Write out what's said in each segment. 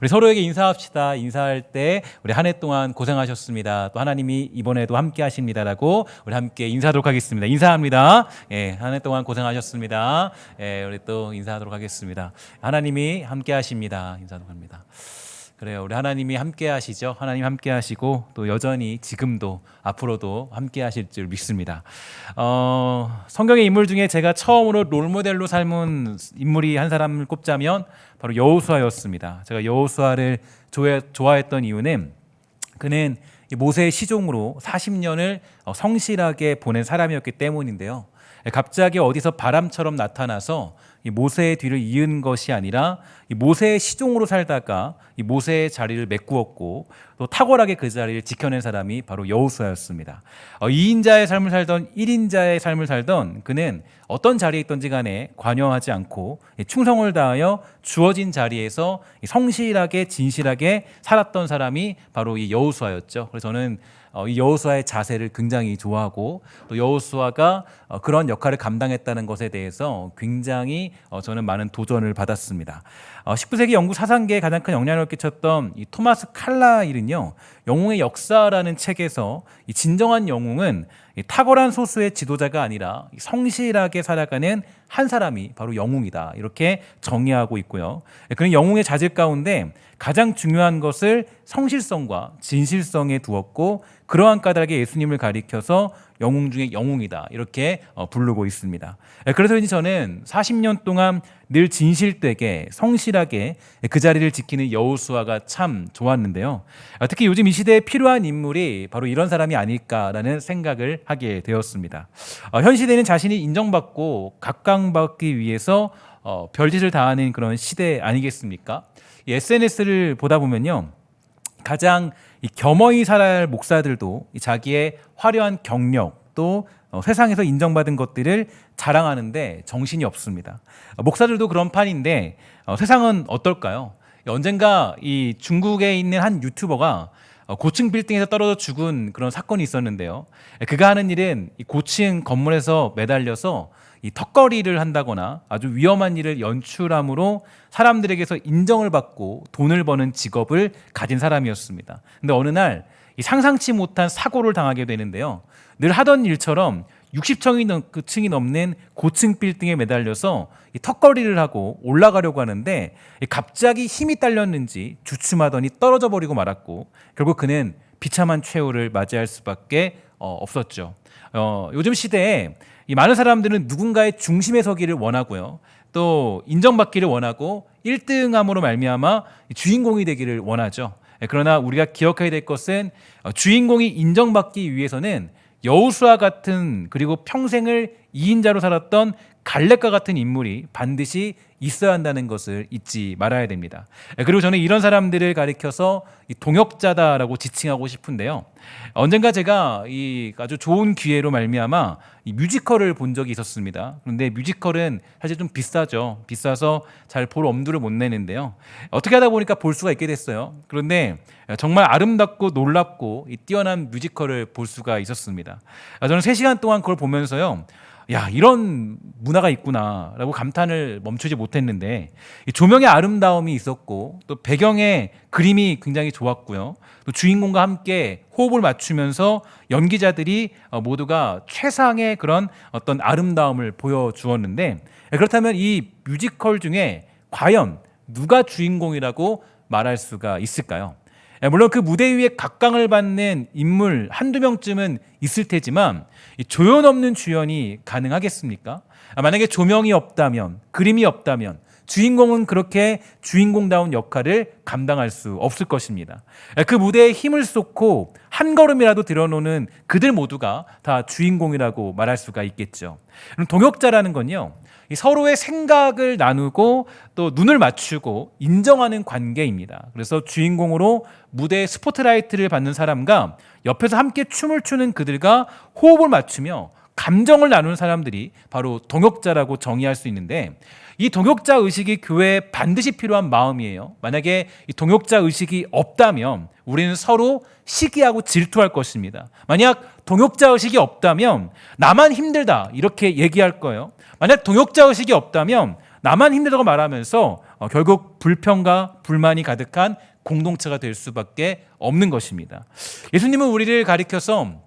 우리 서로에게 인사합시다. 인사할 때 우리 한 해 동안 고생하셨습니다. 또 하나님이 이번에도 함께 하십니다라고 우리 함께 인사하도록 하겠습니다. 인사합니다. 예, 한 해 동안 고생하셨습니다. 예, 우리 또 인사하도록 하겠습니다. 하나님이 함께 하십니다. 인사하도록 합니다. 그래요. 우리 하나님이 함께 하시죠. 하나님 함께 하시고 또 여전히 지금도 앞으로도 함께 하실 줄 믿습니다. 성경의 인물 중에 제가 처음으로 롤모델로 삶은 인물이 한 사람을 꼽자면 바로 여호수아였습니다. 제가 여호수아를 좋아했던 이유는 그는 모세의 시종으로 40년을 성실하게 보낸 사람이었기 때문인데요. 갑자기 어디서 바람처럼 나타나서 이 모세의 뒤를 이은 것이 아니라 이 모세의 시종으로 살다가 이 모세의 자리를 메꾸었고 또 탁월하게 그 자리를 지켜낸 사람이 바로 여호수아였습니다. 2인자의 삶을 살던 1인자의 삶을 살던 그는 어떤 자리에 있든지 간에 관여하지 않고 충성을 다하여 주어진 자리에서 성실하게 진실하게 살았던 사람이 바로 이 여호수아였죠. 그래서 저는 이 여호수아의 자세를 굉장히 좋아하고 또 여호수아가 그런 역할을 감당했다는 것에 대해서 굉장히 저는 많은 도전을 받았습니다. 19세기 영국 사상계에 가장 큰 영향을 끼쳤던 이 토마스 칼라일은요, 영웅의 역사라는 책에서 이 진정한 영웅은 이 탁월한 소수의 지도자가 아니라 성실하게 살아가는 한 사람이 바로 영웅이다, 이렇게 정의하고 있고요. 그는 영웅의 자질 가운데 가장 중요한 것을 성실성과 진실성에 두었고 그러한 까닭에 예수님을 가리켜서 영웅 중에 영웅이다, 이렇게 부르고 있습니다. 그래서 저는 40년 동안 늘 진실되게 성실하게 그 자리를 지키는 여호수아가 참 좋았는데요. 특히 요즘 이 시대에 필요한 인물이 바로 이런 사람이 아닐까라는 생각을 하게 되었습니다. 현 시대는 자신이 인정받고 각광받기 위해서 별짓을 다하는 그런 시대 아니겠습니까? 이 SNS를 보다 보면요, 가장 겸허히 살아야 할 목사들도 자기의 화려한 경력 또 세상에서 인정받은 것들을 자랑하는데 정신이 없습니다. 목사들도 그런 판인데 세상은 어떨까요? 언젠가 이 중국에 있는 한 유튜버가 고층 빌딩에서 떨어져 죽은 그런 사건이 있었는데요. 그가 하는 일은 이 고층 건물에서 매달려서 이 턱걸이를 한다거나 아주 위험한 일을 연출함으로 사람들에게서 인정을 받고 돈을 버는 직업을 가진 사람이었습니다. 근데 어느 날 이 상상치 못한 사고를 당하게 되는데요. 늘 하던 일처럼 60층이 넘는 고층 빌딩에 매달려서 이 턱걸이를 하고 올라가려고 하는데 갑자기 힘이 딸렸는지 주춤하더니 떨어져 버리고 말았고 결국 그는 비참한 최후를 맞이할 수밖에 없었죠. 요즘 시대에 이 많은 사람들은 누군가의 중심에 서기를 원하고요. 또 인정받기를 원하고 1등함으로 말미암아 주인공이 되기를 원하죠. 그러나 우리가 기억해야 될 것은 주인공이 인정받기 위해서는 여호수아 같은 그리고 평생을 2인자로 살았던 갈렙과 같은 인물이 반드시 있어야 한다는 것을 잊지 말아야 됩니다. 그리고 저는 이런 사람들을 가리켜서 동역자다라고 지칭하고 싶은데요. 언젠가 제가 이 아주 좋은 기회로 말미암아 이 뮤지컬을 본 적이 있었습니다. 그런데 뮤지컬은 사실 좀 비싸죠. 비싸서 잘 볼 엄두를 못 내는데요. 어떻게 하다 보니까 볼 수가 있게 됐어요. 그런데 정말 아름답고 놀랍고 이 뛰어난 뮤지컬을 볼 수가 있었습니다. 저는 3시간 동안 그걸 보면서요, 야, 이런 문화가 있구나라고 감탄을 멈추지 못했는데 이 조명의 아름다움이 있었고 또 배경의 그림이 굉장히 좋았고요. 또 주인공과 함께 호흡을 맞추면서 연기자들이 모두가 최상의 그런 어떤 아름다움을 보여주었는데 그렇다면 이 뮤지컬 중에 과연 누가 주인공이라고 말할 수가 있을까요? 물론 그 무대 위에 각광을 받는 인물 한두 명쯤은 있을 테지만 조연 없는 주연이 가능하겠습니까? 만약에 조명이 없다면, 그림이 없다면 주인공은 그렇게 주인공다운 역할을 감당할 수 없을 것입니다. 그 무대에 힘을 쏟고 한 걸음이라도 들어놓는 그들 모두가 다 주인공이라고 말할 수가 있겠죠. 동역자라는 건요, 서로의 생각을 나누고 또 눈을 맞추고 인정하는 관계입니다. 그래서 주인공으로 무대에 스포트라이트를 받는 사람과 옆에서 함께 춤을 추는 그들과 호흡을 맞추며 감정을 나누는 사람들이 바로 동역자라고 정의할 수 있는데 이 동역자 의식이 교회에 반드시 필요한 마음이에요. 만약에 이 동역자 의식이 없다면 우리는 서로 시기하고 질투할 것입니다. 만약 동역자 의식이 없다면 나만 힘들다 이렇게 얘기할 거예요. 만약 동역자 의식이 없다면 나만 힘들다고 말하면서 결국 불평과 불만이 가득한 공동체가 될 수밖에 없는 것입니다. 예수님은 우리를 가리켜서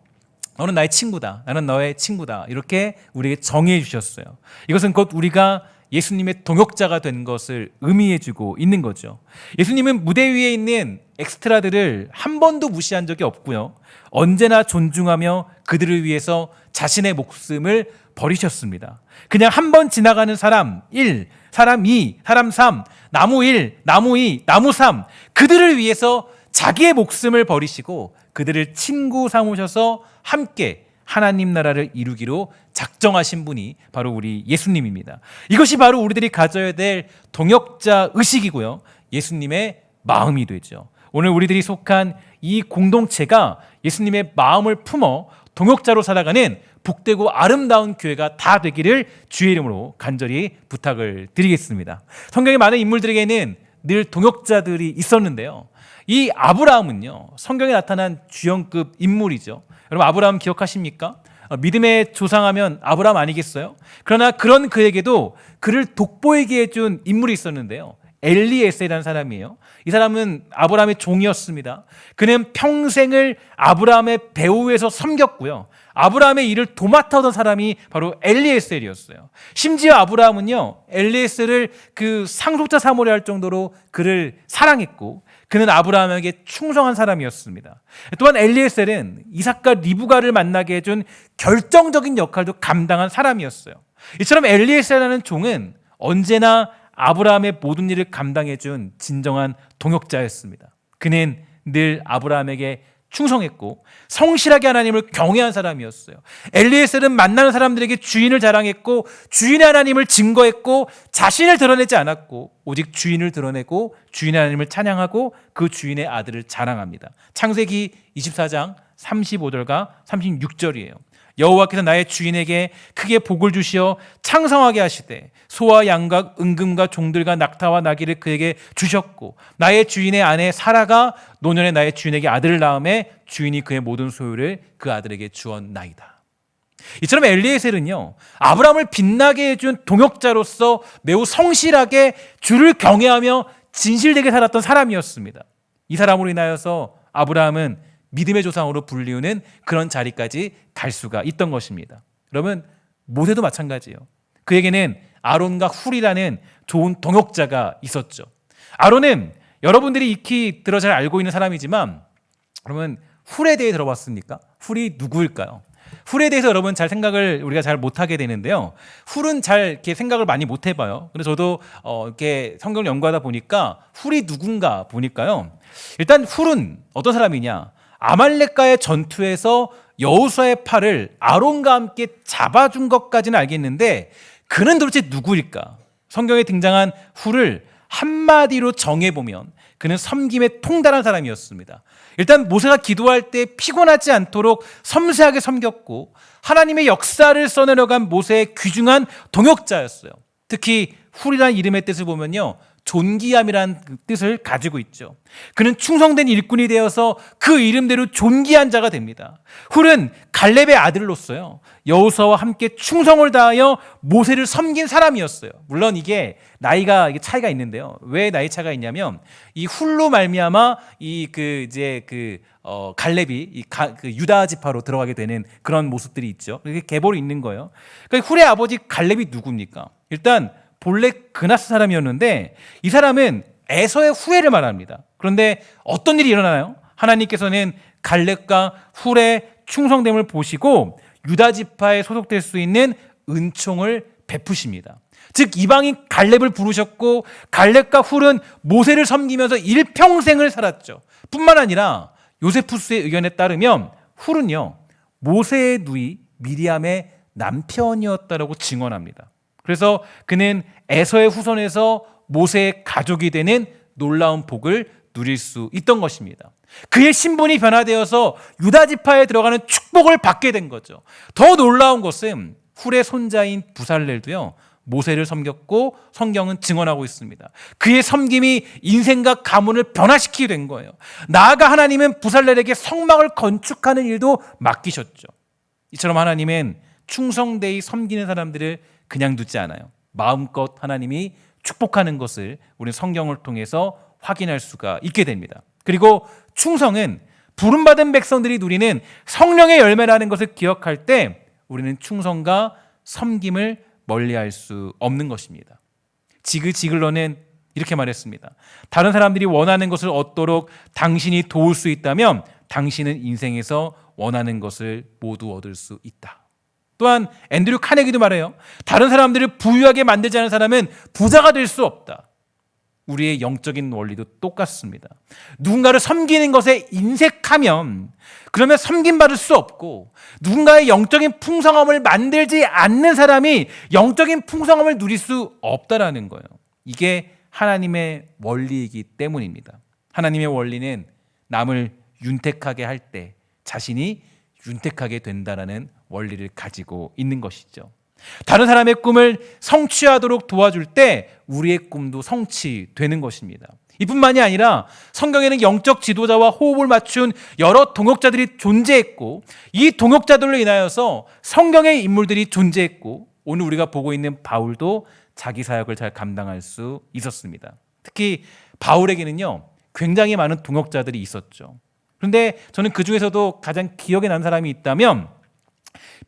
너는 나의 친구다, 나는 너의 친구다, 이렇게 우리에게 정의해 주셨어요. 이것은 곧 우리가 예수님의 동역자가 된 것을 의미해 주고 있는 거죠. 예수님은 무대 위에 있는 엑스트라들을 한 번도 무시한 적이 없고요, 언제나 존중하며 그들을 위해서 자신의 목숨을 버리셨습니다. 그냥 한 번 지나가는 사람 1, 사람 2, 사람 3, 나무 1, 나무 2, 나무 3, 그들을 위해서 자기의 목숨을 버리시고 그들을 친구 삼으셔서 함께 하나님 나라를 이루기로 작정하신 분이 바로 우리 예수님입니다. 이것이 바로 우리들이 가져야 될 동역자 의식이고요, 예수님의 마음이 되죠. 오늘 우리들이 속한 이 공동체가 예수님의 마음을 품어 동역자로 살아가는 복되고 아름다운 교회가 다 되기를 주의 이름으로 간절히 부탁을 드리겠습니다. 성경의 많은 인물들에게는 늘 동역자들이 있었는데요, 이 아브라함은요, 성경에 나타난 주연급 인물이죠. 여러분, 아브라함 기억하십니까? 믿음의 조상하면 아브라함 아니겠어요? 그러나 그런 그에게도 그를 돋보이게 해준 인물이 있었는데요, 엘리에셀이라는 사람이에요. 이 사람은 아브라함의 종이었습니다. 그는 평생을 아브라함의 배후에서 섬겼고요, 아브라함의 일을 도맡아오던 사람이 바로 엘리에셀이었어요. 심지어 아브라함은요, 엘리에셀을 그 상속자 삼으려 할 정도로 그를 사랑했고, 그는 아브라함에게 충성한 사람이었습니다. 또한 엘리에셀은 이삭과 리브가를 만나게 해준 결정적인 역할도 감당한 사람이었어요. 이처럼 엘리에셀이라는 종은 언제나 아브라함의 모든 일을 감당해준 진정한 동역자였습니다. 그는 늘 아브라함에게 충성했고 성실하게 하나님을 경외한 사람이었어요. 엘리에셀은 만나는 사람들에게 주인을 자랑했고 주인의 하나님을 증거했고 자신을 드러내지 않았고 오직 주인을 드러내고 주인의 하나님을 찬양하고 그 주인의 아들을 자랑합니다. 창세기 24장 35절과 36절이에요. 여호와께서 나의 주인에게 크게 복을 주시어 창성하게 하시되 소와 양과 은금과 종들과 낙타와 나귀를 그에게 주셨고 나의 주인의 아내 사라가 노년에 나의 주인에게 아들을 낳음에 주인이 그의 모든 소유를 그 아들에게 주었나이다. 이처럼 엘리에셀은요, 아브라함을 빛나게 해준 동역자로서 매우 성실하게 주를 경외하며 진실되게 살았던 사람이었습니다. 이 사람으로 인하여서 아브라함은 믿음의 조상으로 불리우는 그런 자리까지 갈 수가 있던 것입니다. 여러분, 모세도 마찬가지예요. 그에게는 아론과 훌이라는 좋은 동역자가 있었죠. 아론은 여러분들이 익히 들어 잘 알고 있는 사람이지만 여러분, 훌에 대해 들어봤습니까? 훌이 누구일까요? 훌에 대해서 여러분 우리가 잘 못하게 되는데요, 훌은 잘 이렇게 생각을 많이 못 해봐요. 그래서 저도 이렇게 성경을 연구하다 보니까 훌이 누군가 보니까요, 일단 훌은 어떤 사람이냐, 아말렉과의 전투에서 여호수아의 팔을 아론과 함께 잡아준 것까지는 알겠는데 그는 도대체 누구일까? 성경에 등장한 훌을 한마디로 정해보면 그는 섬김에 통달한 사람이었습니다. 일단 모세가 기도할 때 피곤하지 않도록 섬세하게 섬겼고 하나님의 역사를 써내려간 모세의 귀중한 동역자였어요. 특히 훌이라는 이름의 뜻을 보면요, 존귀함이라는 뜻을 가지고 있죠. 그는 충성된 일꾼이 되어서 그 이름대로 존귀한 자가 됩니다. 훌은 갈렙의 아들로서요, 여호수아와 함께 충성을 다하여 모세를 섬긴 사람이었어요. 물론 이게 나이가 차이가 있는데요. 왜 나이 차이가 있냐면 이 훌로 말미암아 갈렙이 그 유다 지파로 들어가게 되는 그런 모습들이 있죠. 이게 계보로 있는 거예요. 그러니까 훌의 아버지 갈렙이 누굽니까? 일단 본래 그나스 사람이었는데 이 사람은 에서의 후예를 말합니다. 그런데 어떤 일이 일어나나요? 하나님께서는 갈렙과 훌의 충성됨을 보시고 유다 지파에 소속될 수 있는 은총을 베푸십니다. 즉 이방인 갈렙을 부르셨고 갈렙과 훌은 모세를 섬기면서 일평생을 살았죠. 뿐만 아니라 요세푸스의 의견에 따르면 훌은요, 모세의 누이 미리암의 남편이었다라고 증언합니다. 그래서 그는 에서의 후손에서 모세의 가족이 되는 놀라운 복을 누릴 수 있던 것입니다. 그의 신분이 변화되어서 유다 지파에 들어가는 축복을 받게 된 거죠. 더 놀라운 것은 훌의 손자인 부살렐도요, 모세를 섬겼고 성경은 증언하고 있습니다. 그의 섬김이 인생과 가문을 변화시키게 된 거예요. 나아가 하나님은 부살렐에게 성막을 건축하는 일도 맡기셨죠. 이처럼 하나님은 충성되이 섬기는 사람들을 그냥 두지 않아요. 마음껏 하나님이 축복하는 것을 우리는 성경을 통해서 확인할 수가 있게 됩니다. 그리고 충성은 부름받은 백성들이 누리는 성령의 열매라는 것을 기억할 때 우리는 충성과 섬김을 멀리할 수 없는 것입니다. 지글러는 이렇게 말했습니다. 다른 사람들이 원하는 것을 얻도록 당신이 도울 수 있다면 당신은 인생에서 원하는 것을 모두 얻을 수 있다. 또한 앤드류 카네기도 말해요. 다른 사람들을 부유하게 만들지 않은 사람은 부자가 될 수 없다. 우리의 영적인 원리도 똑같습니다. 누군가를 섬기는 것에 인색하면 그러면 섬김받을 수 없고, 누군가의 영적인 풍성함을 만들지 않는 사람이 영적인 풍성함을 누릴 수 없다라는 거예요. 이게 하나님의 원리이기 때문입니다. 하나님의 원리는 남을 윤택하게 할 때 자신이 윤택하게 된다라는 원리를 가지고 있는 것이죠. 다른 사람의 꿈을 성취하도록 도와줄 때 우리의 꿈도 성취되는 것입니다. 이뿐만이 아니라 성경에는 영적 지도자와 호흡을 맞춘 여러 동역자들이 존재했고, 이 동역자들로 인하여서 성경의 인물들이 존재했고, 오늘 우리가 보고 있는 바울도 자기 사역을 잘 감당할 수 있었습니다. 특히 바울에게는요, 굉장히 많은 동역자들이 있었죠. 그런데 저는 그 중에서도 가장 기억에 나는 사람이 있다면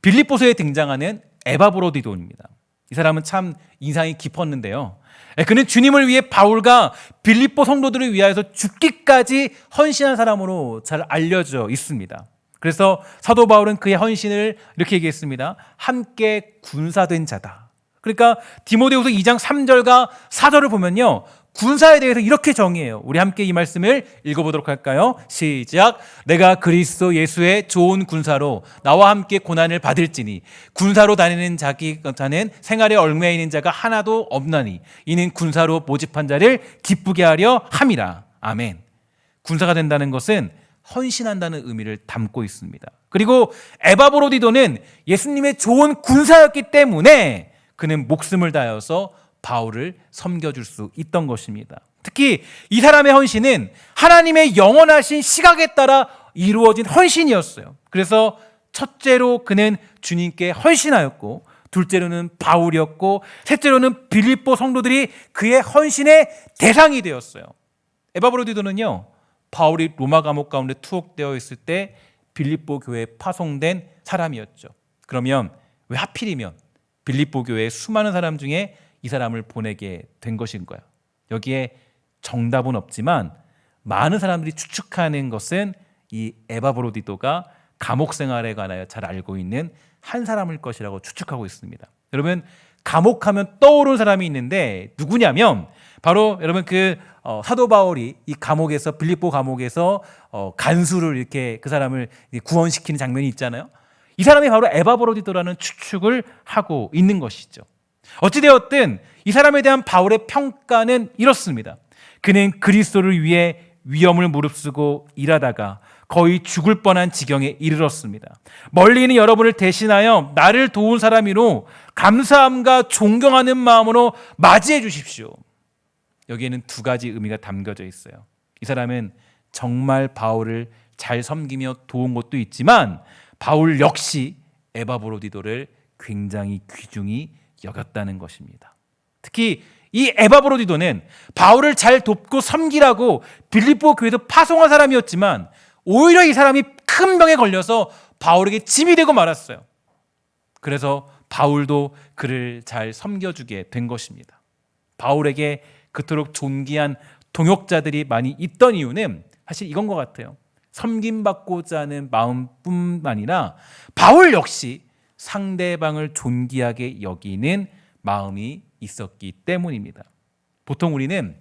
빌립보서에 등장하는 에바브로디돈입니다. 이 사람은 참 인상이 깊었는데요. 그는 주님을 위해 바울과 빌립보 성도들을 위하여서 죽기까지 헌신한 사람으로 잘 알려져 있습니다. 그래서 사도 바울은 그의 헌신을 이렇게 얘기했습니다. 함께 군사된 자다. 그러니까 디모데후서 2장 3절과 4절을 보면요, 군사에 대해서 이렇게 정의해요. 우리 함께 이 말씀을 읽어보도록 할까요? 시작. 내가 그리스도 예수의 좋은 군사로 나와 함께 고난을 받을지니 군사로 다니는 자는 생활에 얽매여 있는 자가 하나도 없나니 이는 군사로 모집한 자를 기쁘게 하려 함이라. 아멘. 군사가 된다는 것은 헌신한다는 의미를 담고 있습니다. 그리고 에바브로디도는 예수님의 좋은 군사였기 때문에 그는 목숨을 다해서 바울을 섬겨줄 수 있던 것입니다. 특히 이 사람의 헌신은 하나님의 영원하신 시각에 따라 이루어진 헌신이었어요. 그래서 첫째로 그는 주님께 헌신하였고, 둘째로는 바울이었고, 셋째로는 빌립보 성도들이 그의 헌신의 대상이 되었어요. 에바브로디도는요, 바울이 로마 감옥 가운데 투옥되어 있을 때 빌립보 교회에 파송된 사람이었죠. 그러면 왜 하필이면 빌립보 교회의 수많은 사람 중에 이 사람을 보내게 된 것인가요? 여기에 정답은 없지만 많은 사람들이 추측하는 것은 이 에바브로디도가 감옥 생활에 관하여 잘 알고 있는 한 사람일 것이라고 추측하고 있습니다. 여러분, 감옥하면 떠오르는 사람이 있는데 누구냐면 바로 여러분 사도 바울이 이 감옥에서, 빌립보 감옥에서 간수를 이렇게 그 사람을 구원시키는 장면이 있잖아요. 이 사람이 바로 에바브로디도라는 추측을 하고 있는 것이죠. 어찌되었든 이 사람에 대한 바울의 평가는 이렇습니다. 그는 그리스도를 위해 위험을 무릅쓰고 일하다가 거의 죽을 뻔한 지경에 이르렀습니다. 멀리 있는 여러분을 대신하여 나를 도운 사람이로 감사함과 존경하는 마음으로 맞이해 주십시오. 여기에는 두 가지 의미가 담겨져 있어요. 이 사람은 정말 바울을 잘 섬기며 도운 것도 있지만 바울 역시 에바브로디도를 굉장히 귀중히 여겼다는 것입니다. 특히 이 에바브로디도는 바울을 잘 돕고 섬기라고 빌립보 교회에서 파송한 사람이었지만 오히려 이 사람이 큰 병에 걸려서 바울에게 짐이 되고 말았어요. 그래서 바울도 그를 잘 섬겨주게 된 것입니다. 바울에게 그토록 존귀한 동역자들이 많이 있던 이유는 사실 이건 것 같아요. 섬김받고자 하는 마음뿐만 아니라 바울 역시 상대방을 존귀하게 여기는 마음이 있었기 때문입니다. 보통 우리는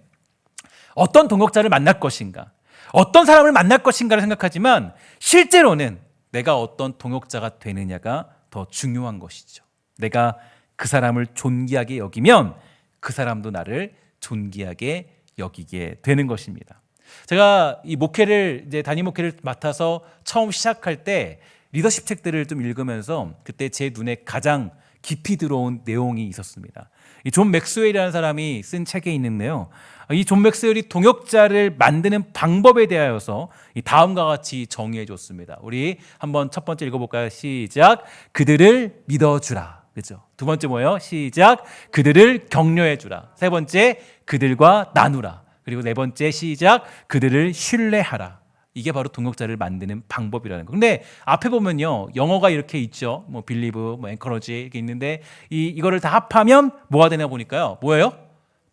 어떤 동역자를 만날 것인가, 어떤 사람을 만날 것인가를 생각하지만 실제로는 내가 어떤 동역자가 되느냐가 더 중요한 것이죠. 내가 그 사람을 존귀하게 여기면 그 사람도 나를 존귀하게 여기게 되는 것입니다. 제가 이 목회를 담임 목회를 맡아서 처음 시작할 때 리더십 책들을 좀 읽으면서 그때 제 눈에 가장 깊이 들어온 내용이 있었습니다. 이 존 맥스웰이라는 사람이 쓴 책에 있는데요. 이 존 맥스웰이 동역자를 만드는 방법에 대하여서 이 다음과 같이 정의해 줬습니다. 우리 한번 첫 번째 읽어볼까요? 시작. 그들을 믿어주라. 그렇죠? 두 번째 뭐예요? 시작. 그들을 격려해 주라. 세 번째 그들과 나누라. 그리고 네 번째 시작. 그들을 신뢰하라. 이게 바로 동역자를 만드는 방법이라는 거. 근데 앞에 보면요, 영어가 이렇게 있죠. 뭐 believe, 뭐 encourage 이렇게 있는데 이거를 다 합하면 뭐가 되냐 보니까요, 뭐예요?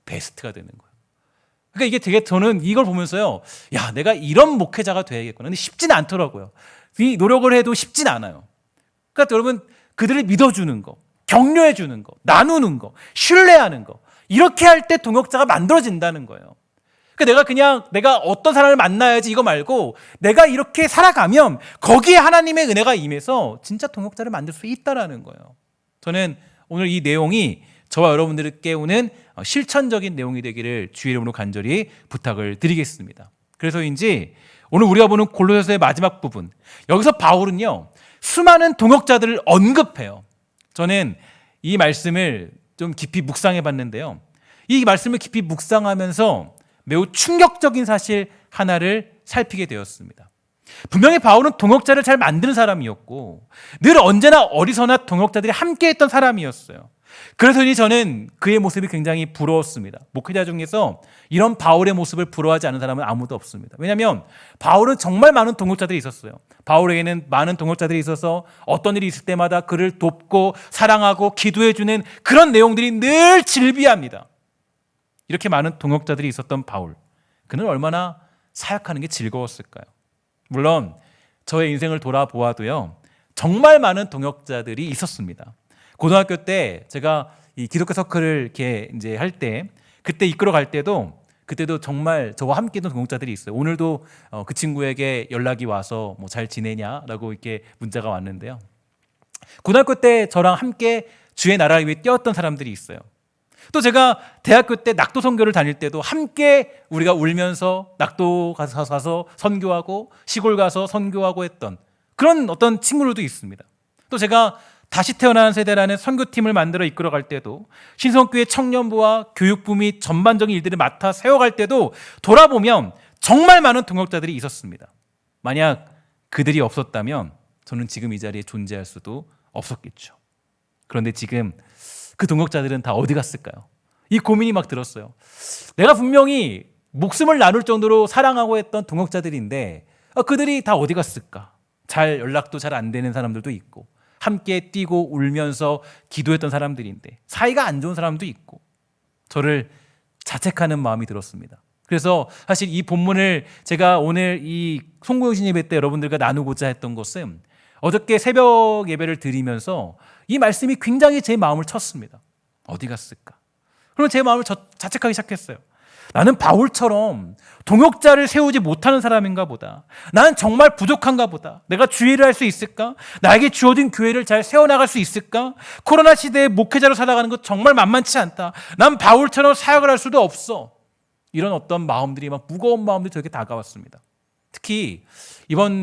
베스트가 되는 거예요. 그러니까 이게 되게 저는 이걸 보면서요, 야, 내가 이런 목회자가 돼야겠구나. 근데 쉽지는 않더라고요. 이 노력을 해도 쉽진 않아요. 그러니까 여러분, 그들을 믿어주는 거, 격려해주는 거, 나누는 거, 신뢰하는 거, 이렇게 할 때 동역자가 만들어진다는 거예요. 그러니까 내가 어떤 사람을 만나야지 이거 말고 내가 이렇게 살아가면 거기에 하나님의 은혜가 임해서 진짜 동역자를 만들 수 있다라는 거예요. 저는 오늘 이 내용이 저와 여러분들을 깨우는 실천적인 내용이 되기를 주의 이름으로 간절히 부탁을 드리겠습니다. 그래서인지 오늘 우리가 보는 골로새서의 마지막 부분, 여기서 바울은요, 수많은 동역자들을 언급해요. 저는 이 말씀을 좀 깊이 묵상해 봤는데요, 이 말씀을 깊이 묵상하면서 매우 충격적인 사실 하나를 살피게 되었습니다. 분명히 바울은 동역자를 잘 만드는 사람이었고 늘 언제나 어디서나 동역자들이 함께했던 사람이었어요. 그래서니 저는 그의 모습이 굉장히 부러웠습니다. 목회자 중에서 이런 바울의 모습을 부러워하지 않는 사람은 아무도 없습니다. 왜냐하면 바울은 정말 많은 동역자들이 있었어요. 바울에게는 많은 동역자들이 있어서 어떤 일이 있을 때마다 그를 돕고 사랑하고 기도해주는 그런 내용들이 늘 질비합니다. 이렇게 많은 동역자들이 있었던 바울, 그는 얼마나 사역하는 게 즐거웠을까요? 물론 저의 인생을 돌아보아도요, 정말 많은 동역자들이 있었습니다. 고등학교 때 제가 이 기독교 서클을 이렇게 이제 할 때, 그때 이끌어 갈 때도 그때도 정말 저와 함께 했던 동역자들이 있어요. 오늘도 그 친구에게 연락이 와서 뭐 잘 지내냐라고 이렇게 문자가 왔는데요. 고등학교 때 저랑 함께 주의 나라를 위해 뛰었던 사람들이 있어요. 또 제가 대학교 때 낙도 선교를 다닐 때도 함께 우리가 울면서 낙도 가서 선교하고 시골 가서 선교하고 했던 그런 어떤 친구들도 있습니다. 또 제가 다시 태어나는 세대라는 선교팀을 만들어 이끌어갈 때도 신성교회 청년부와 교육부 및 전반적인 일들을 맡아 세워갈 때도 돌아보면 정말 많은 동역자들이 있었습니다. 만약 그들이 없었다면 저는 지금 이 자리에 존재할 수도 없었겠죠. 그런데 지금 그 동역자들은 다 어디 갔을까요? 이 고민이 막 들었어요. 내가 분명히 목숨을 나눌 정도로 사랑하고 했던 동역자들인데 그들이 다 어디 갔을까? 잘 연락도 잘 안 되는 사람들도 있고 함께 뛰고 울면서 기도했던 사람들인데 사이가 안 좋은 사람도 있고 저를 자책하는 마음이 들었습니다. 그래서 사실 이 본문을 제가 오늘 이 송구영신 예배 때 여러분들과 나누고자 했던 것은 어저께 새벽 예배를 드리면서 이 말씀이 굉장히 제 마음을 쳤습니다. 어디 갔을까? 그럼 제 마음을 자책하기 시작했어요. 나는 바울처럼 동역자를 세우지 못하는 사람인가 보다. 나는 정말 부족한가 보다. 내가 주의를 할 수 있을까? 나에게 주어진 교회를 잘 세워나갈 수 있을까? 코로나 시대에 목회자로 살아가는 것 정말 만만치 않다. 난 바울처럼 사역을 할 수도 없어. 이런 어떤 마음들이 막 무거운 마음들이 저에게 다가왔습니다. 특히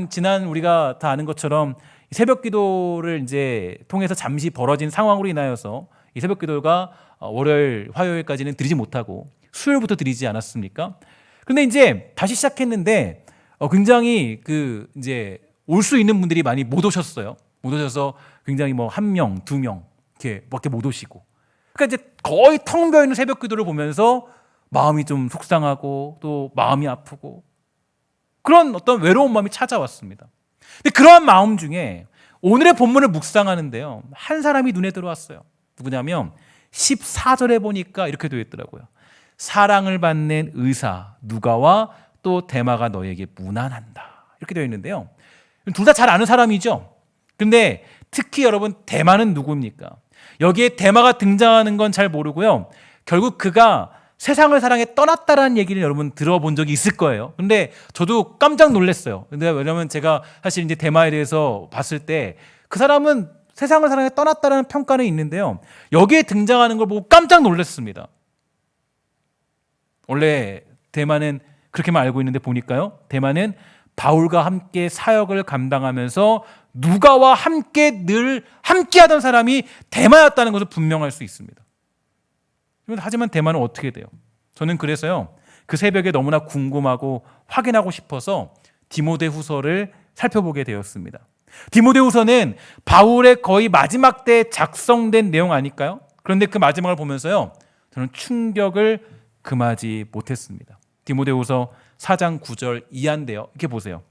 지난 우리가 다 아는 것처럼 새벽 기도를 이제 통해서 잠시 벌어진 상황으로 인하여서 이 새벽 기도가 월요일, 화요일까지는 드리지 못하고 수요일부터 드리지 않았습니까? 그런데 이제 다시 시작했는데 굉장히 이제 올 수 있는 분들이 많이 못 오셨어요. 못 오셔서 굉장히 뭐 1명, 2명 이렇게밖에 못 오시고. 그러니까 이제 거의 텅 비어 있는 새벽 기도를 보면서 마음이 좀 속상하고 또 마음이 아프고 그런 어떤 외로운 마음이 찾아왔습니다. 근데 그러한 마음 중에 오늘의 본문을 묵상하는데요, 한 사람이 눈에 들어왔어요. 누구냐면 14절에 보니까 이렇게 되어 있더라고요. 사랑을 받는 의사 누가와 또 데마가 너에게 문안한다. 이렇게 되어 있는데요. 둘 다 잘 아는 사람이죠. 근데 특히 여러분 데마는 누구입니까? 여기에 데마가 등장하는 건 잘 모르고요. 결국 그가 세상을 사랑해 떠났다라는 얘기를 여러분 들어본 적이 있을 거예요. 근데 저도 깜짝 놀랐어요. 근데 왜냐면 제가 사실 이제 데마에 대해서 봤을 때 그 사람은 세상을 사랑해 떠났다라는 평가는 있는데요. 여기에 등장하는 걸 보고 깜짝 놀랐습니다. 원래 데마는 그렇게만 알고 있는데 보니까요. 데마는 바울과 함께 사역을 감당하면서 누가와 함께 늘 함께하던 사람이 데마였다는 것을 분명할 수 있습니다. 하지만 데마는 어떻게 돼요? 저는 그래서요. 그 새벽에 너무나 궁금하고 확인하고 싶어서 디모데 후서를 살펴보게 되었습니다. 디모데후서는 바울의 거의 마지막 때에 작성된 내용 아닐까요? 그런데 그 마지막을 보면서요, 저는 충격을 금하지 못했습니다. 디모데후서 4장 9절 이하인데요, 이렇게 보세요.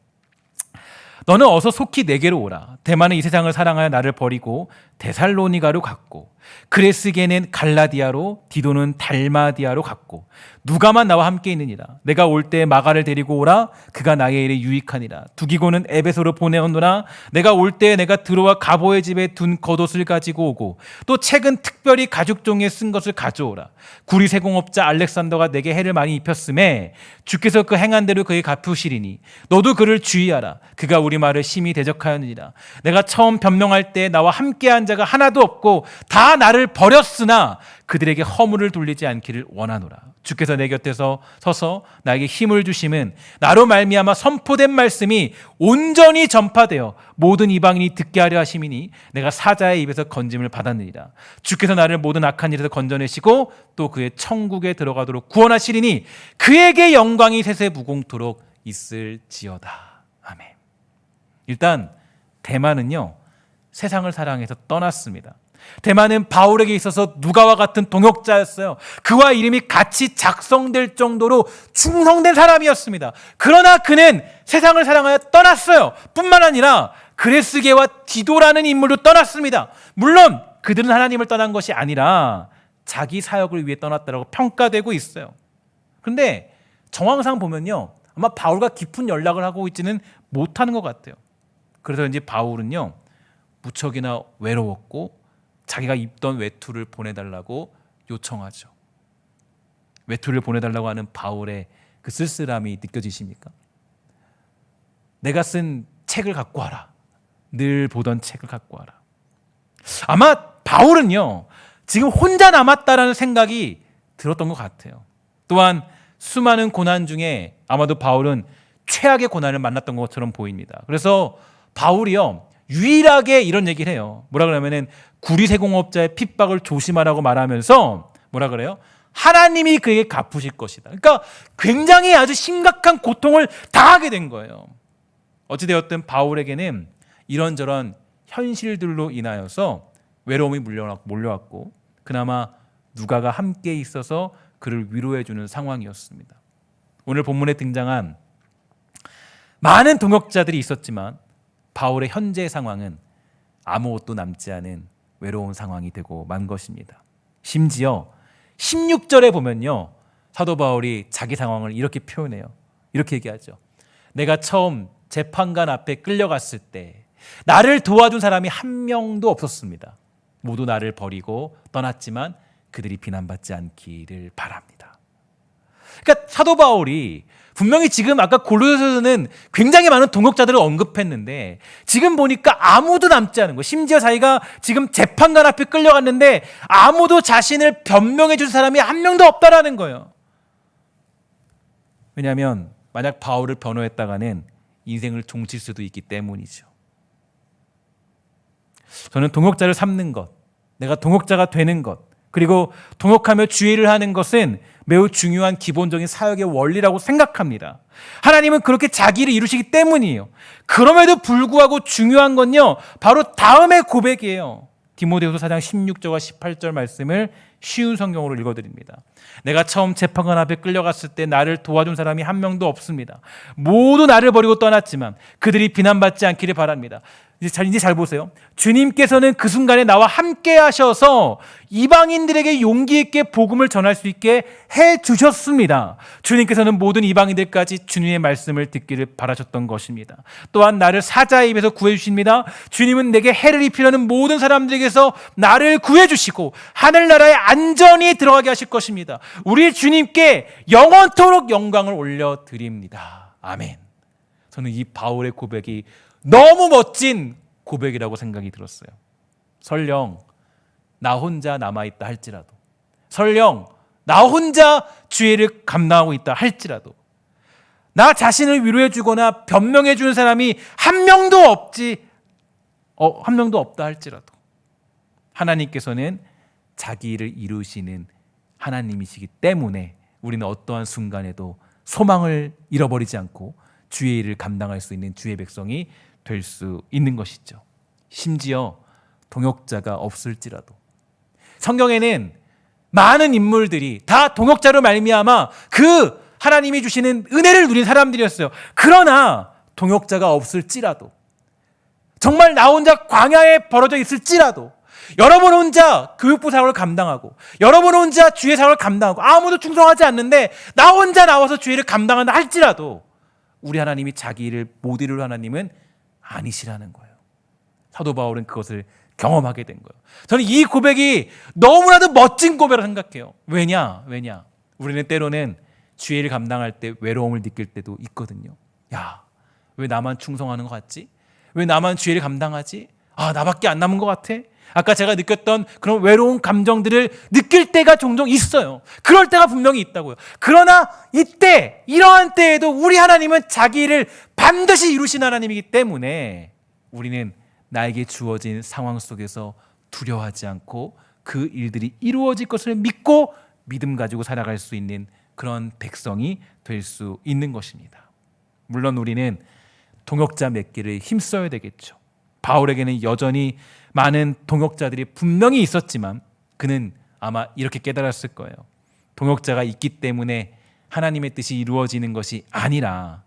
너는 어서 속히 내게로 오라. 대만은 이 세상을 사랑하여 나를 버리고 데살로니가로 갔고, 그레스게는 갈라디아로, 디도는 달마디아로 갔고, 누가만 나와 함께 있느니라. 내가 올 때 마가를 데리고 오라. 그가 나의 일에 유익하니라. 두기고는 에베소로 보내었노라. 내가 올 때 내가 들어와 가보의 집에 둔 겉옷을 가지고 오고, 또 책은 특별히 가죽종이에 쓴 것을 가져오라. 구리 세공업자 알렉산더가 내게 해를 많이 입혔음에 주께서 그 행한 대로 그에게 갚으시리니 너도 그를 주의하라. 그가 우리 말을 심히 대적하였느니라. 내가 처음 변명할 때 나와 함께한 자가 하나도 없고 다 나를 버렸으나 그들에게 허물을 돌리지 않기를 원하노라. 주께서 내 곁에서 서서 나에게 힘을 주심은 나로 말미암아 선포된 말씀이 온전히 전파되어 모든 이방인이 듣게 하려 하심이니 내가 사자의 입에서 건짐을 받았느니라. 주께서 나를 모든 악한 일에서 건져내시고 또 그의 천국에 들어가도록 구원하시리니 그에게 영광이 세세 무공토록 있을지어다. 아멘. 일단 대만은요, 세상을 사랑해서 떠났습니다. 대만은 바울에게 있어서 누가와 같은 동역자였어요. 그와 이름이 같이 작성될 정도로 충성된 사람이었습니다. 그러나 그는 세상을 사랑하여 떠났어요. 뿐만 아니라 그레스게와 디도라는 인물도 떠났습니다. 물론 그들은 하나님을 떠난 것이 아니라 자기 사역을 위해 떠났다고 평가되고 있어요. 그런데 정황상 보면요, 아마 바울과 깊은 연락을 하고 있지는 못하는 것 같아요. 그래서인지 바울은요, 무척이나 외로웠고 자기가 입던 외투를 보내달라고 요청하죠. 외투를 보내달라고 하는 바울의 그 쓸쓸함이 느껴지십니까? 내가 쓴 책을 갖고 와라. 늘 보던 책을 갖고 와라. 아마 바울은요, 지금 혼자 남았다라는 생각이 들었던 것 같아요. 또한 수많은 고난 중에 아마도 바울은 최악의 고난을 만났던 것처럼 보입니다. 그래서 바울이요, 유일하게 이런 얘기를 해요. 뭐라 그러냐면은 구리세공업자의 핍박을 조심하라고 말하면서 뭐라 그래요? 하나님이 그에게 갚으실 것이다. 그러니까 굉장히 아주 심각한 고통을 당하게 된 거예요. 어찌되었든 바울에게는 이런저런 현실들로 인하여서 외로움이 몰려왔고 그나마 누가가 함께 있어서 그를 위로해주는 상황이었습니다. 오늘 본문에 등장한 많은 동역자들이 있었지만 바울의 현재 상황은 아무것도 남지 않은 외로운 상황이 되고 만 것입니다. 심지어 16절에 보면요, 사도 바울이 자기 상황을 이렇게 표현해요. 이렇게 얘기하죠. 내가 처음 재판관 앞에 끌려갔을 때 나를 도와준 사람이 한 명도 없었습니다. 모두 나를 버리고 떠났지만 그들이 비난받지 않기를 바랍니다. 그러니까 사도 바울이 분명히 지금 아까 골로새서는 굉장히 많은 동역자들을 언급했는데 지금 보니까 아무도 남지 않은 거예요. 심지어 자기가 지금 재판관 앞에 끌려갔는데 아무도 자신을 변명해 줄 사람이 한 명도 없다라는 거예요. 왜냐하면 만약 바울을 변호했다가는 인생을 종칠 수도 있기 때문이죠. 저는 동역자를 삼는 것, 내가 동역자가 되는 것, 그리고 동역하며 주의를 하는 것은 매우 중요한 기본적인 사역의 원리라고 생각합니다. 하나님은 그렇게 자기를 이루시기 때문이에요. 그럼에도 불구하고 중요한 건요, 바로 다음의 고백이에요. 디모데후서 4장 16절과 18절 말씀을 쉬운 성경으로 읽어드립니다. 내가 처음 재판관 앞에 끌려갔을 때 나를 도와준 사람이 한 명도 없습니다. 모두 나를 버리고 떠났지만 그들이 비난받지 않기를 바랍니다. 이제 잘 보세요. 주님께서는 그 순간에 나와 함께 하셔서 이방인들에게 용기 있게 복음을 전할 수 있게 해 주셨습니다. 주님께서는 모든 이방인들까지 주님의 말씀을 듣기를 바라셨던 것입니다. 또한 나를 사자의 입에서 구해 주십니다. 주님은 내게 해를 입히려는 모든 사람들에게서 나를 구해 주시고 하늘나라에 안전히 들어가게 하실 것입니다. 우리 주님께 영원토록 영광을 올려드립니다. 아멘. 저는 이 바울의 고백이 너무 멋진 고백이라고 생각이 들었어요. 설령 나 혼자 남아있다 할지라도, 설령 나 혼자 죄를 감당하고 있다 할지라도, 나 자신을 위로해 주거나 변명해 주는 사람이 한 명도 없다 할지라도 하나님께서는 자기 일을 이루시는 하나님이시기 때문에 우리는 어떠한 순간에도 소망을 잃어버리지 않고 주의 일을 감당할 수 있는 주의 백성이 될 수 있는 것이죠. 심지어 동역자가 없을지라도 성경에는 많은 인물들이 다 동역자로 말미암아 그 하나님이 주시는 은혜를 누린 사람들이었어요. 그러나 동역자가 없을지라도, 정말 나 혼자 광야에 벌어져 있을지라도, 여러분 혼자 교육부 사역을 감당하고 여러분 혼자 주의 사역을 감당하고 아무도 충성하지 않는데 나 혼자 나와서 주의 일을 감당한다 할지라도 우리 하나님이 자기 일을 못 이룰 하나님은 아니시라는 거예요. 사도 바울은 그것을 경험하게 된 거예요. 저는 이 고백이 너무나도 멋진 고백이라고 생각해요. 왜냐? 우리는 때로는 주의 일을 감당할 때 외로움을 느낄 때도 있거든요. 야, 왜 나만 충성하는 것 같지? 왜 나만 주의 일을 감당하지? 아, 나밖에 안 남은 것 같아? 아까 제가 느꼈던 그런 외로운 감정들을 느낄 때가 종종 있어요. 그럴 때가 분명히 있다고요. 그러나 이때, 이러한 때에도 우리 하나님은 자기 일을 반드시 이루신 하나님이기 때문에 우리는 나에게 주어진 상황 속에서 두려워하지 않고 그 일들이 이루어질 것을 믿고 믿음 가지고 살아갈 수 있는 그런 백성이 될 수 있는 것입니다. 물론 우리는 동역자 맺기를 힘써야 되겠죠. 바울에게는 여전히 많은 동역자들이 분명히 있었지만 그는 아마 이렇게 깨달았을 거예요. 동역자가 있기 때문에 하나님의 뜻이 이루어지는 것이 아니라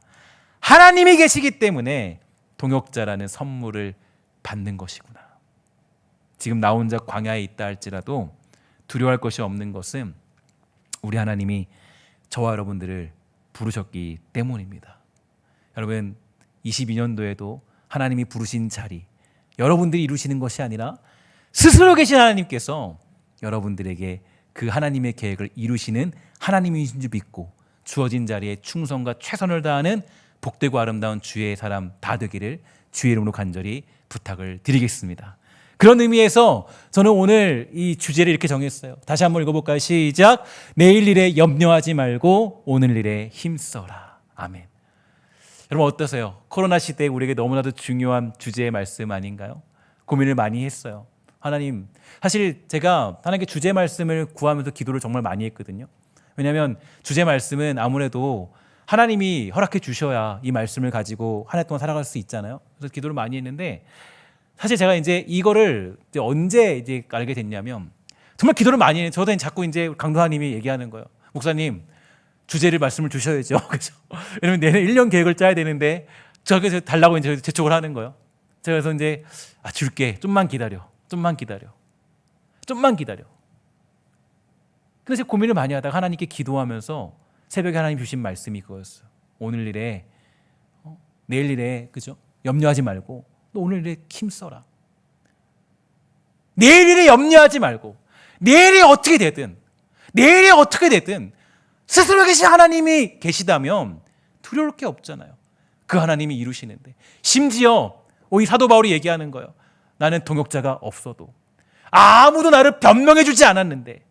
하나님이 계시기 때문에 동역자라는 선물을 받는 것이구나. 지금 나 혼자 광야에 있다 할지라도 두려워할 것이 없는 것은 우리 하나님이 저와 여러분들을 부르셨기 때문입니다. 여러분, 22년도에도 하나님이 부르신 자리, 여러분들이 이루시는 것이 아니라 스스로 계신 하나님께서 여러분들에게 그 하나님의 계획을 이루시는 하나님이신 줄 믿고 주어진 자리에 충성과 최선을 다하는 복되고 아름다운 주의 사람 다 되기를 주의 이름으로 간절히 부탁을 드리겠습니다. 그런 의미에서 저는 오늘 이 주제를 이렇게 정했어요. 다시 한번 읽어볼까요? 시작. 내일 일에 염려하지 말고 오늘 일에 힘써라. 아멘. 여러분 어떠세요? 코로나 시대에 우리에게 너무나도 중요한 주제의 말씀 아닌가요? 고민을 많이 했어요. 하나님, 사실 제가 하나님께 주제 말씀을 구하면서 기도를 정말 많이 했거든요. 왜냐하면 주제 말씀은 아무래도 하나님이 허락해 주셔야 이 말씀을 가지고 한 해 동안 살아갈 수 있잖아요. 그래서 기도를 많이 했는데 사실 제가 이제 이거를 이제 언제 이제 알게 됐냐면 정말 기도를 많이 해요. 저도 자꾸 이제 강도하님이 얘기하는 거예요. 목사님, 주제를 말씀을 주셔야죠. 그죠? 왜냐면 내년 1년 계획을 짜야 되는데 저기서 달라고 이제 재촉을 하는 거예요. 제가 그래서 이제 줄게. 좀만 기다려. 근데 제가 고민을 많이 하다가 하나님께 기도하면서 새벽에 하나님 주신 말씀이 그거였어요. 오늘 일에 내일 일에 그죠? 염려하지 말고 너 오늘 일에 힘써라. 내일 일에 염려하지 말고 내일이 어떻게 되든 스스로 계신 하나님이 계시다면 두려울 게 없잖아요. 그 하나님이 이루시는데 심지어 이 사도 바울이 얘기하는 거예요. 나는 동역자가 없어도 아무도 나를 변명해 주지 않았는데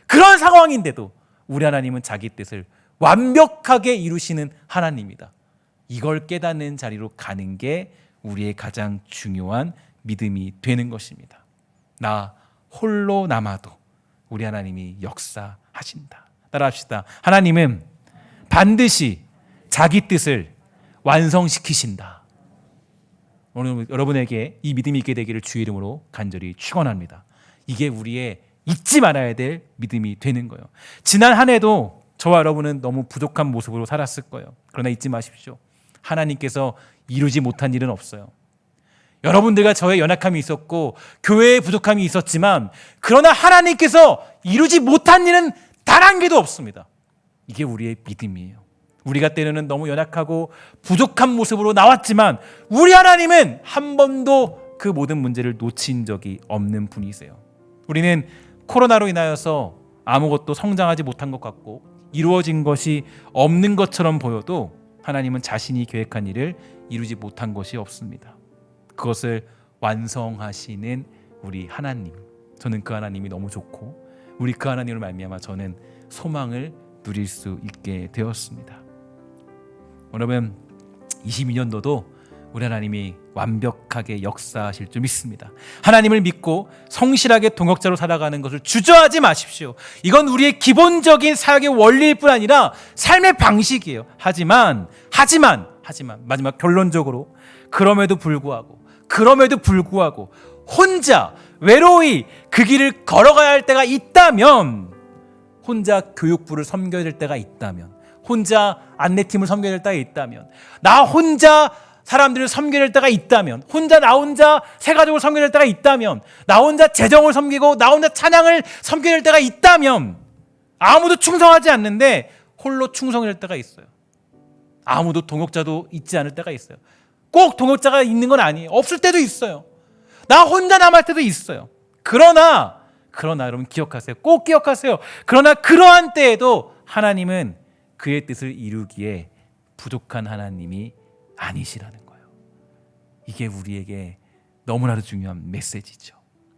그런 상황인데도 우리 하나님은 자기 뜻을 완벽하게 이루시는 하나님이다. 이걸 깨닫는 자리로 가는 게 우리의 가장 중요한 믿음이 되는 것입니다. 나 홀로 남아도 우리 하나님이 역사하신다. 따라합시다. 하나님은 반드시 자기 뜻을 완성시키신다. 오늘 여러분에게 이 믿음이 있게 되기를 주의 이름으로 간절히 축원합니다. 이게 우리의 잊지 말아야 될 믿음이 되는 거예요. 지난 한 해도 저와 여러분은 너무 부족한 모습으로 살았을 거예요. 그러나 잊지 마십시오. 하나님께서 이루지 못한 일은 없어요. 여러분들과 저의 연약함이 있었고 교회의 부족함이 있었지만 그러나 하나님께서 이루지 못한 일은 단 한 개도 없습니다. 이게 우리의 믿음이에요. 우리가 때로는 너무 연약하고 부족한 모습으로 나왔지만 우리 하나님은 한 번도 그 모든 문제를 놓친 적이 없는 분이세요. 우리는 코로나로 인하여서 아무것도 성장하지 못한 것 같고 이루어진 것이 없는 것처럼 보여도 하나님은 자신이 계획한 일을 이루지 못한 것이 없습니다. 그것을 완성하시는 우리 하나님, 저는 그 하나님이 너무 좋고 우리 그 하나님을 말미암아 저는 소망을 누릴 수 있게 되었습니다. 여러분 22년도도 우리 하나님이 완벽하게 역사하실 줄 믿습니다. 하나님을 믿고 성실하게 동역자로 살아가는 것을 주저하지 마십시오. 이건 우리의 기본적인 사역의 원리일 뿐 아니라 삶의 방식이에요. 하지만 하지만 마지막 결론적으로 그럼에도 불구하고 혼자 외로이 그 길을 걸어가야 할 때가 있다면, 혼자 교육부를 섬겨야 될 때가 있다면, 혼자 안내팀을 섬겨야 될 때가 있다면, 나 혼자 사람들을 섬겨야 될 때가 있다면, 나 혼자 새 가족을 섬겨야 될 때가 있다면, 나 혼자 재정을 섬기고 나 혼자 찬양을 섬겨야 될 때가 있다면, 아무도 충성하지 않는데 홀로 충성해야 될 때가 있어요. 아무도 동역자도 있지 않을 때가 있어요. 꼭 동역자가 있는 건 아니에요. 없을 때도 있어요. 나 혼자 남을 때도 있어요. 그러나 여러분 기억하세요. 꼭 기억하세요. 그러나 그러한 때에도 하나님은 그의 뜻을 이루기에 부족한 하나님이 아니시라는 거예요. 이게 우리에게 너무나도 중요한 메시지죠.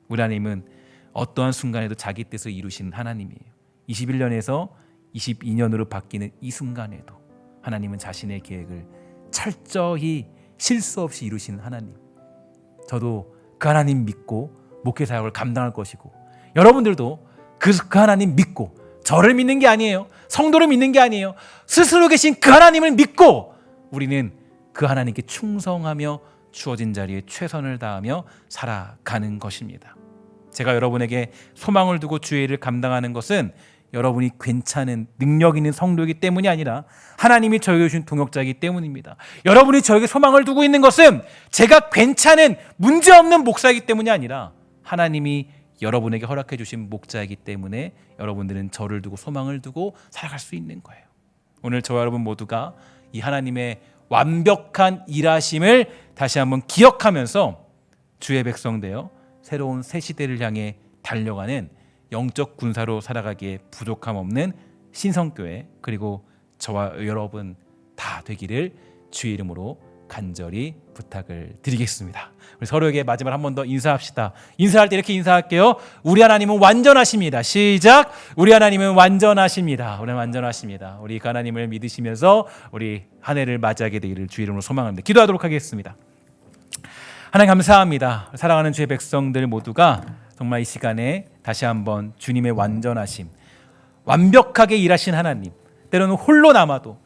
우리 하나님은 어떠한 순간에도 자기 뜻을 이루시는 하나님이에요. 21년에서 22년으로 바뀌는 이 순간에도 하나님은 자신의 계획을 철저히 실수 없이 이루시는 하나님. 저도 그 하나님 믿고 목회 사역을 감당할 것이고, 여러분들도 그 하나님 믿고, 저를 믿는 게 아니에요. 성도를 믿는 게 아니에요. 스스로 계신 그 하나님을 믿고 우리는 그 하나님께 충성하며 주어진 자리에 최선을 다하며 살아가는 것입니다. 제가 여러분에게 소망을 두고 주의 일을 감당하는 것은 여러분이 괜찮은 능력 있는 성도이기 때문이 아니라 하나님이 저에게 주신 동역자이기 때문입니다. 여러분이 저에게 소망을 두고 있는 것은 제가 괜찮은 문제없는 목사이기 때문이 아니라 하나님이 여러분에게 허락해 주신 목자이기 때문에 여러분들은 저를 두고 소망을 두고 살아갈 수 있는 거예요. 오늘 저와 여러분 모두가 이 하나님의 완벽한 일하심을 다시 한번 기억하면서 주의 백성 되어 새로운 새 시대를 향해 달려가는 영적 군사로 살아가기에 부족함 없는 신성교회, 그리고 저와 여러분 다 되기를 주의 이름으로 간절히 부탁을 드리겠습니다. 우리 서로에게 마지막으로 한 번 더 인사합시다. 인사할 때 이렇게 인사할게요. 우리 하나님은 완전하십니다. 시작. 우리 하나님은 완전하십니다. 우리 완전하십니다. 우리 그 하나님을 믿으시면서 우리 한 해를 맞이하게 되기를 주의 이름으로 소망합니다. 기도하도록 하겠습니다. 하나님 감사합니다. 사랑하는 주의 백성들 모두가 정말 이 시간에 다시 한번 주님의 완전하심, 완벽하게 일하신 하나님, 때로는 홀로 남아도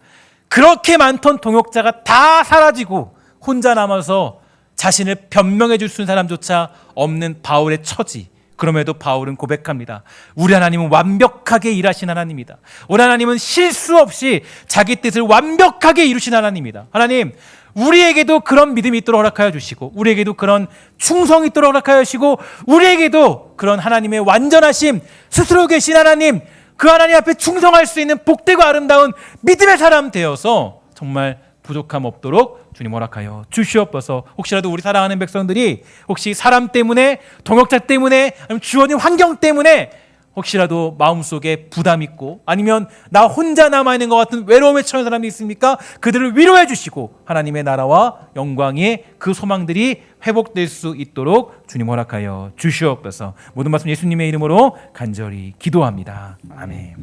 그렇게 많던 동역자가 다 사라지고 혼자 남아서 자신을 변명해 줄 수 있는 사람조차 없는 바울의 처지. 그럼에도 바울은 고백합니다. 우리 하나님은 완벽하게 일하신 하나님이다. 우리 하나님은 실수 없이 자기 뜻을 완벽하게 이루신 하나님이다. 하나님, 우리에게도 그런 믿음이 있도록 허락하여 주시고, 우리에게도 그런 충성이 있도록 허락하여 주시고, 우리에게도 그런 하나님의 완전하심, 스스로 계신 하나님, 그 하나님 앞에 충성할 수 있는 복되고 아름다운 믿음의 사람 되어서 정말 부족함 없도록 주님 허락하여 주시옵소서. 혹시라도 우리 사랑하는 백성들이 혹시 사람 때문에, 동역자 때문에, 아니면 주어진 환경 때문에 혹시라도 마음속에 부담 있고 아니면 나 혼자 남아있는 것 같은 외로움에 처한 사람이 있습니까? 그들을 위로해 주시고 하나님의 나라와 영광의 그 소망들이 회복될 수 있도록 주님 허락하여 주시옵소서. 모든 말씀 예수님의 이름으로 간절히 기도합니다. 아멘.